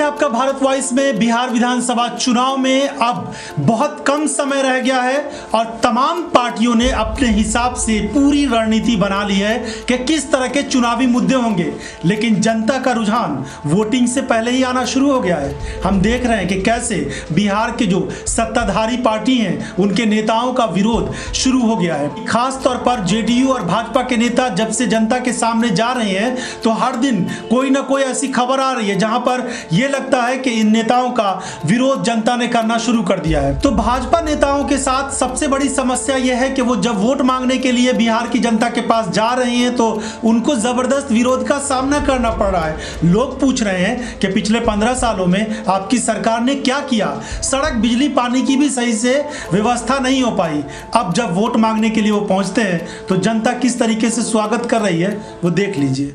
है आपका भारत वॉइस में। बिहार विधानसभा चुनाव में अब बहुत कम समय रह गया है और तमाम पार्टियों ने अपने हिसाब से पूरी रणनीति बना ली है कि किस तरह के चुनावी मुद्दे होंगे, लेकिन जनता का रुझान वोटिंग से पहले ही आना शुरू हो गया है। हम देख रहे हैं कि कैसे बिहार के जो सत्ताधारी पार्टी हैं उनके नेताओं का विरोध शुरू हो गया है। खास तौर पर जेडीयू और भाजपा के नेता जब से जनता के सामने जा रहे हैं तो हर दिन कोई ना कोई ऐसी खबर आ रही है जहां पर यह लगता है कि इन नेताओं का विरोध जनता ने करना शुरू कर दिया है। तो भाजपा नेताओं के साथ सबसे बड़ी समस्या यह है कि वो जब वोट मांगने के लिए बिहार की जनता के पास जा रहे हैं तो उनको जबरदस्त विरोध का सामना करना पड़ रहा है। लोग पूछ रहे हैं कि पिछले 15 सालों में आपकी सरकार ने क्या किया, सड़क बिजली पानी की भी सही से व्यवस्था नहीं हो पाई। अब जब वोट मांगने के लिए वो पहुंचते हैं तो जनता किस तरीके से स्वागत कर रही है वो देख लीजिए।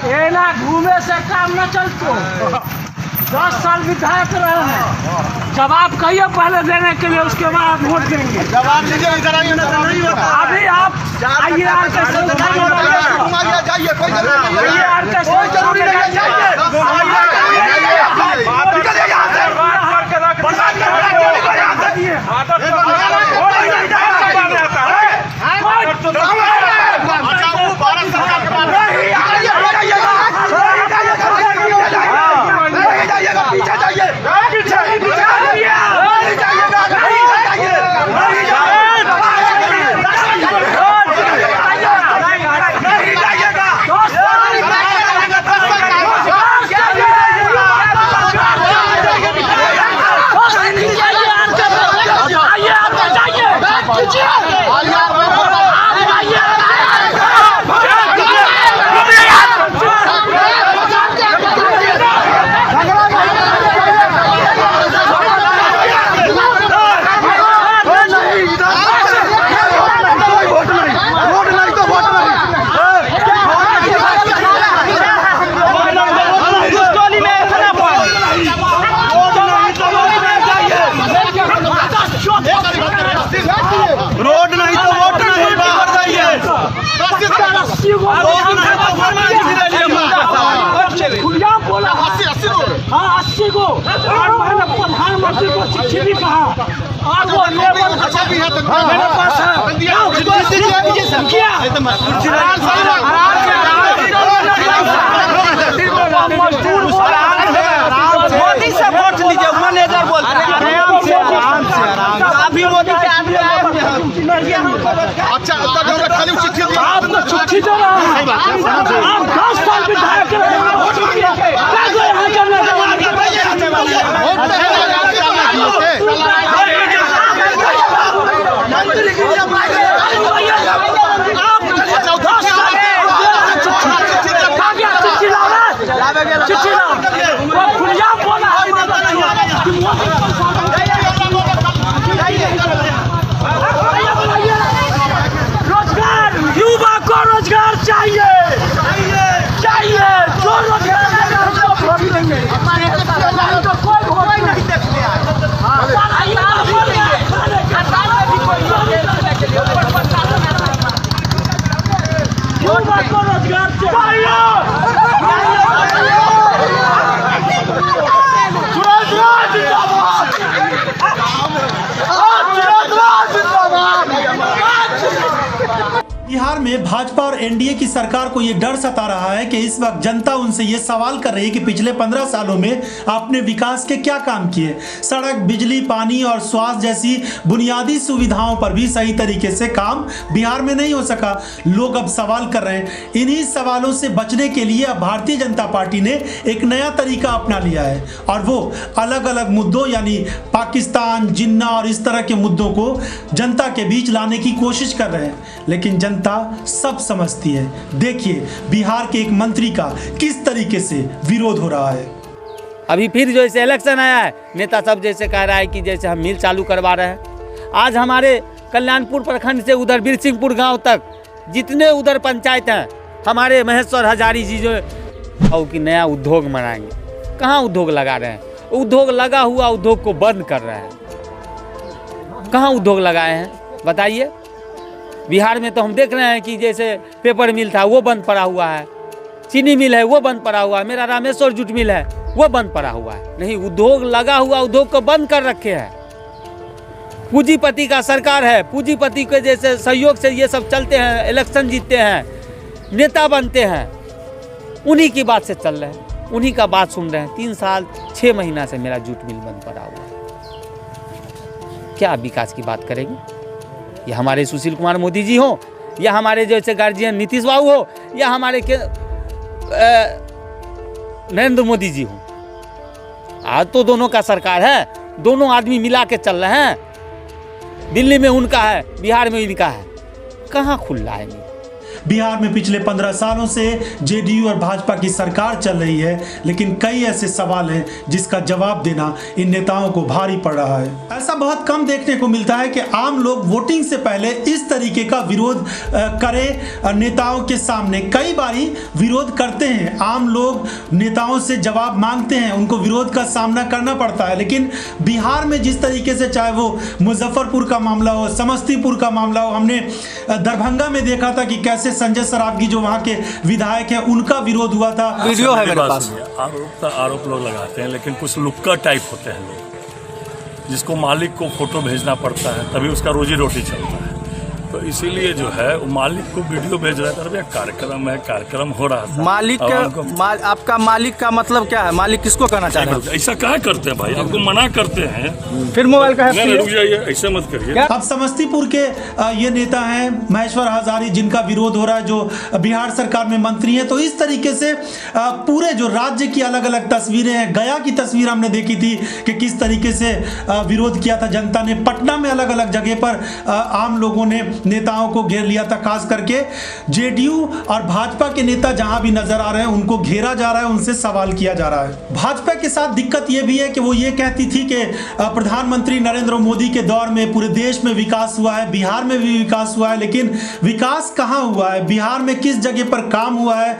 ये ना घूमे से काम न चलतो। 10 साल विधायक रहे हैं, जवाब कहिए पहले देने के लिए, उसके बाद वोट देंगे। जवाब दीजिए, इधर आइए ना, नहीं होता। अभी आप आइए, जाइए, कोई जरूरी नहीं है, कोई जरूरी नहीं है, जाइए। रोड नहीं तो वोट नहीं, बाहर जाइए। हाँ 80 को प्रधानमंत्री को चिट्ठी भी कहा और वो लेवल मेरे पास मोदी से वोट लीजिए, मैनेजर बोलते हैं अभी मोदी के आदमी आए हुए हैं। अच्छा खाली चिट्ठी आपको चिट्ठी दे रहा है। आप 10 साल विधायक रहे हैं, रोजगार, युवा को रोजगार चाहिए, चाहिए जो रोजगार देंगे। कोई नहीं देखने युवा को रोजगार चाहिए। बिहार में भाजपा और एनडीए की सरकार को यह डर सता रहा है कि इस वक्त जनता उनसे यह सवाल कर रही है कि पिछले 15 सालों में आपने विकास के क्या काम किए। सड़क, बिजली, पानी और स्वास्थ्य जैसी बुनियादी सुविधाओं पर भी सही तरीके से काम बिहार में नहीं हो सका। लोग अब सवाल कर रहे हैं। इन्हीं सवालों से बचने के लिए अब भारतीय जनता पार्टी ने एक नया तरीका अपना लिया है और वो अलग अलग मुद्दों यानी पाकिस्तान, जिन्ना और इस तरह के मुद्दों को जनता के बीच लाने की कोशिश कर रहे हैं, लेकिन जनता सब समझती है। देखिए बिहार के एक मंत्री का किस तरीके से विरोध हो रहा है। अभी फिर जैसे इलेक्शन आया है, नेता सब जैसे कह रहा है कि जैसे हम मिल चालू करवा रहे हैं। आज हमारे कल्याणपुर प्रखंड से उधर बिरसिंहपुर गांव तक जितने उधर पंचायत हैं, हमारे महेश्वर हजारी जी जो और कि नया उद्योग बनाएंगे। कहाँ उद्योग लगा रहे हैं? उद्योग लगा हुआ उद्योग को बंद कर रहे हैं। कहाँ उद्योग लगाए हैं बताइए? बिहार में तो हम देख रहे हैं कि जैसे पेपर मिल था वो बंद पड़ा हुआ है, चीनी मिल है वो बंद पड़ा हुआ है, मेरा रामेश्वर जूट मिल है वो बंद पड़ा हुआ है। नहीं, उद्योग लगा हुआ उद्योग को बंद कर रखे हैं। पूंजीपति का सरकार है, पूंजीपति के जैसे सहयोग से ये सब चलते हैं, इलेक्शन जीतते हैं, नेता बनते हैं, उन्हीं की बात से चल रहे हैं, उन्हीं का बात सुन रहे हैं। 3 साल 6 महीना से मेरा जूट मिल बंद पड़ा हुआ है। क्या विकास की बात करेंगे? या हमारे सुशील कुमार मोदी जी हो, या हमारे जैसे गार्जियन नीतीश बाबू हो, या हमारे नरेंद्र मोदी जी हो। आज तो दोनों का सरकार है, दोनों आदमी मिला के चल रहे हैं। दिल्ली में उनका है, बिहार में इनका है, कहाँ खुल रहा है? बिहार में पिछले 15 सालों से जेडीयू और भाजपा की सरकार चल रही है, लेकिन कई ऐसे सवाल हैं जिसका जवाब देना इन नेताओं को भारी पड़ रहा है। ऐसा बहुत कम देखने को मिलता है कि आम लोग वोटिंग से पहले इस तरीके का विरोध करें नेताओं के सामने। कई बारी विरोध करते हैं, आम लोग नेताओं से जवाब मांगते हैं, उनको विरोध का सामना करना पड़ता है। लेकिन बिहार में जिस तरीके से, चाहे वो मुजफ्फरपुर का मामला हो, समस्तीपुर का मामला हो, हमने दरभंगा में देखा था कि कैसे संजय सरावगी जो वहां के विधायक हैं उनका विरोध हुआ था। वीडियो है मेरे पास। आरोप लोग लगाते हैं, लेकिन कुछ लुक्का टाइप होते हैं लोग, जिसको मालिक को फोटो भेजना पड़ता है तभी उसका रोजी रोटी चलता है। तो इसीलिए जो है वो मालिक को वीडियो भेज रहा था। कार्यक्रम है, कार्यक्रम हो रहा था। मालिक आपका मालिक का मतलब क्या है? मालिक किसको कहना चाह रहे हैं? ऐसा क्या करते हैं भाई? आपको मना करते हैं, फिर मोबाइल का रुक जाइए, ऐसे मत करिए। अब समस्तीपुर के ये नेता हैं महेश्वर हजारी, जिनका विरोध हो रहा है, जो बिहार सरकार में मंत्री हैं। तो इस तरीके से पूरे जो राज्य की अलग अलग तस्वीरें हैं, गया की तस्वीर हमने देखी थी कि किस तरीके से विरोध किया था जनता ने। पटना में अलग अलग जगह पर आम लोगों ने नेताओं को घेर लिया था। खास करके जेडीयू और भाजपा के नेता जहां भी नजर आ रहे हैं उनको घेरा जा रहा है, उनसे सवाल किया जा रहा है। भाजपा के साथ दिक्कत यह भी है कि वो ये कहती थी कि प्रधानमंत्री नरेंद्र मोदी के दौर में पूरे देश में विकास हुआ है, बिहार में भी विकास हुआ है, लेकिन विकास कहां हुआ है, बिहार में किस जगह पर काम हुआ है,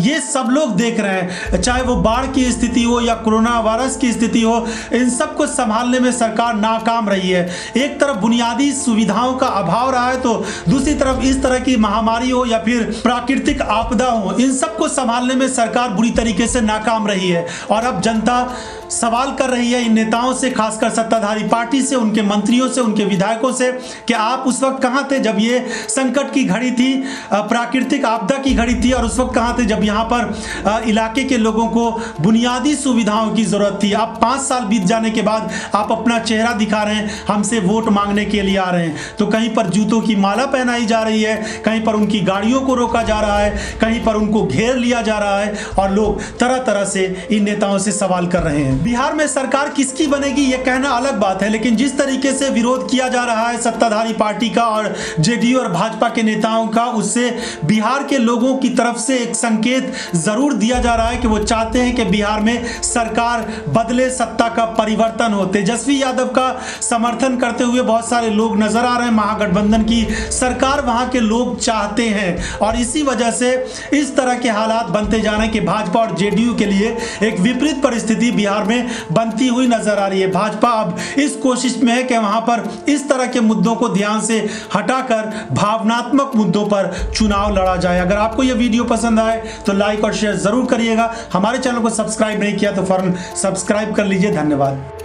ये सब लोग देख रहे हैं। चाहे वो बाढ़ की स्थिति हो या कोरोना वायरस की स्थिति हो, इन सबको संभालने में सरकार नाकाम रही है। एक तरफ बुनियादी सुविधाओं का अभाव रहा है, तो दूसरी तरफ इस तरह की महामारी हो या फिर प्राकृतिक आपदा हो, इन सबको संभालने में सरकार बुरी तरीके से नाकाम रही है। और अब जनता सवाल कर रही है इन नेताओं से, खासकर सत्ताधारी पार्टी से, उनके मंत्रियों से, उनके विधायकों से, कि आप उस वक्त कहां थे जब ये संकट की घड़ी थी, प्राकृतिक आपदा की घड़ी थी, और उस वक्त कहां थे जब यहां पर इलाके के लोगों को बुनियादी सुविधाओं की जरूरत थी। अब 5 साल बीत जाने के बाद आप अपना चेहरा दिखा रहे हैं, हमसे वोट मांगने के लिए आ रहे हैं। तो कहीं पर जूतों की माला पहनाई जा रही है, कहीं पर उनकी गाड़ियों को रोका जा रहा है, कहीं पर उनको घेर लिया जा रहा है, और लोग तरह तरह से इन नेताओं से सवाल कर रहे हैं। बिहार में सरकार किसकी बनेगी ये कहना अलग बात है, लेकिन जिस तरीके से विरोध किया जा रहा है सत्ताधारी पार्टी का और जेडीयू और भाजपा के नेताओं का, उससे बिहार के लोगों की तरफ से एक संकेत जरूर दिया जा रहा है कि वो चाहते हैं कि बिहार में सरकार बदले, सत्ता का परिवर्तन हो। तेजस्वी यादव का समर्थन करते हुए बहुत सारे लोग नजर आ रहे हैं। महागठबंधन की सरकार वहां के लोग चाहते हैं, और इसी वजह से इस तरह के हालात बनते जा रहे हैं कि भाजपा और जेडीयू के लिए एक विपरीत परिस्थिति बिहार में बनती हुई नजर आ रही है। भाजपा अब इस कोशिश में है कि वहां पर इस तरह के मुद्दों को ध्यान से हटाकर भावनात्मक मुद्दों पर चुनाव लड़ा जाए। अगर आपको यह वीडियो पसंद आए तो लाइक और शेयर जरूर करिएगा। हमारे चैनल को सब्सक्राइब नहीं किया तो फौरन सब्सक्राइब कर लीजिए। धन्यवाद।